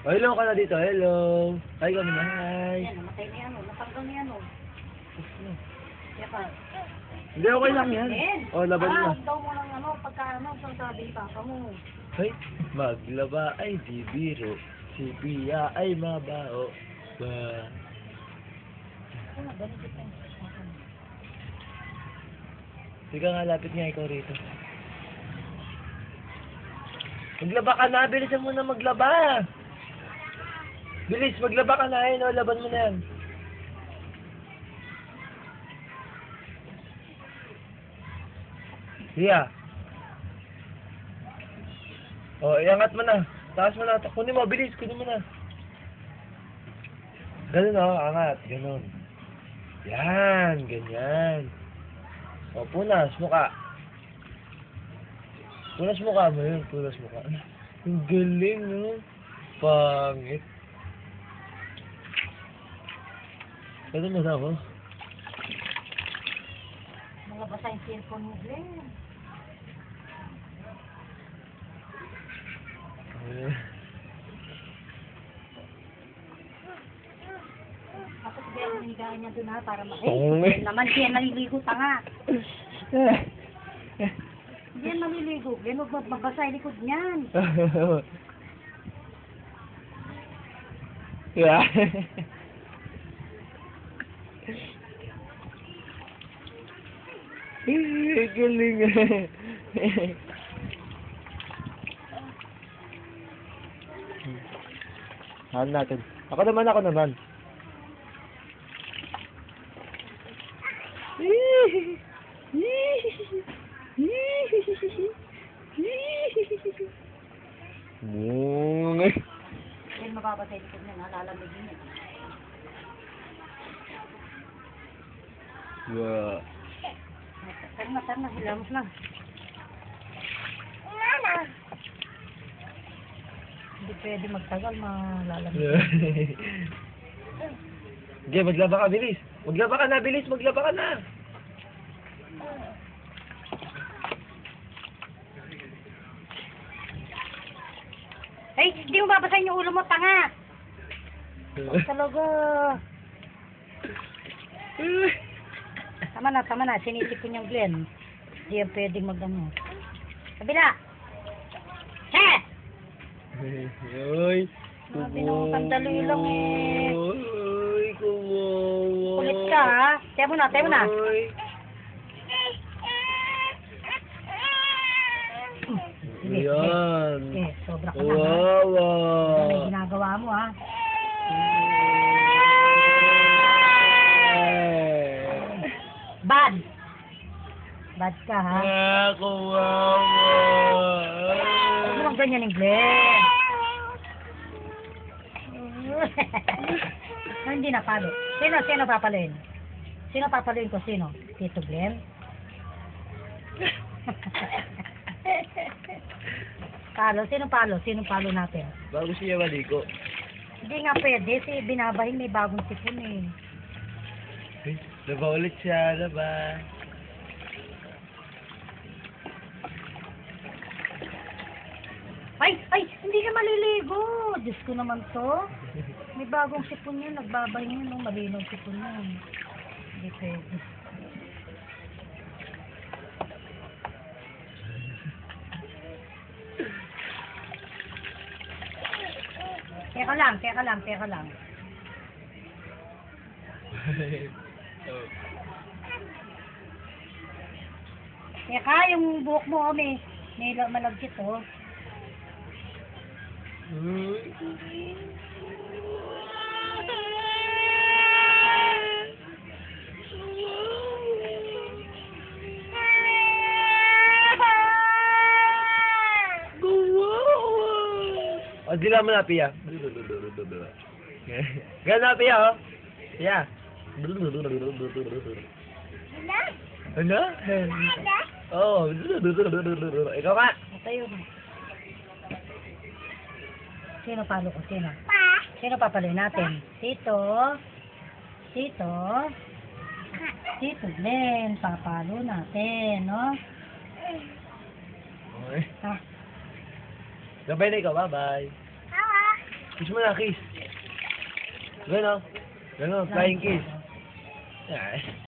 Oh, hello ka na dito. Hello. Hi kami na. Hi. Yan, namatay na yan, oh. Natanggal na yan, oh. Kaya pa. Hindi, okay lang yan. Oh, laban na. Daw mo ng pagka saan sabi ni Papa mo. Ay, maglaba ay di biro. Si Pia ay mabaho. Ba. Ano, ganun kita. Sige nga, lapit nga ikaw rito. Maglaba ka na. Bilisan mo na maglaba. Bilis, maglaba ka na. Ayun, oh, laban mo na yan. Pia. Oh, iangat mo na. Taas mo na. Kunin mo, bilis. Kunin mo na. Ganun, oh. Angat. Ganun. Yan. Ganyan. O, punas. Mukha. Punas mukha mo yun. Punas mukha. Ang galing, no? Pangit. Ganun na ako. Mga basa yung cellphone mo, Glenn. Tapos bigyan mo nigaan niya doon, ha, para naman siya naliligo, tanga. Hindi yan maliligo, Glenn. Huwag mabasa yung likod niyan. Yeah. Galing. Hal natin. Ako naman. Glenn, mababa sa likod niya, lalamigin niya. Wow. Tara na, hilamos na. Hindi pwede magtagal, malalamig. Sige, maglaba ka, bilis. Maglaba ka na, bilis. Maglaba ka na. Ay, hindi mo babasahin yung ulo mo, tanga! Talaga. Tama na. Sinisipon yung Glenn. Hindi yan pwedeng mag-ano. Kabila! Che! Uy. Sabi nung sandali lang eh. Uy, kumawa. Kulit ka, ha? Tayo mo na. Uy. Ayan. Sobra ka na, ha? Wawa. May ginagawa mo, ha? Bad ka, ha? Kumawa. Huwag mo lang ganyan yung Glenn. Hindi na palo. Sino papaluin? Sino papaluin ko? Sino? Tito Glenn? Sino palo natin? Bago siya maliko. Hindi nga pwede. Binabahin may bagong sipon eh. Ay, laba ulit siya. Laba. Ay, hindi ka maliligo. Diyos ko naman to. May bagong sipon yan. Nagbabahin yan. No? Malinaw sipon yan. Hindi pwede. Teka lang. Teka, yung buhok mo, may malagkit, oh. O, dila mo na, Pia. Gano'n na, Pia, oh. Pia. Ano? Oo. Ikaw ka. Tayo mo. Sino palo ko? Sino papaluin natin? Tito Glenn, papalo natin, no? Okay. Ha? Gabay na ikaw, bye-bye. Kiss mo na, kiss. Gano'n. Gano'n, flying kiss. Yan.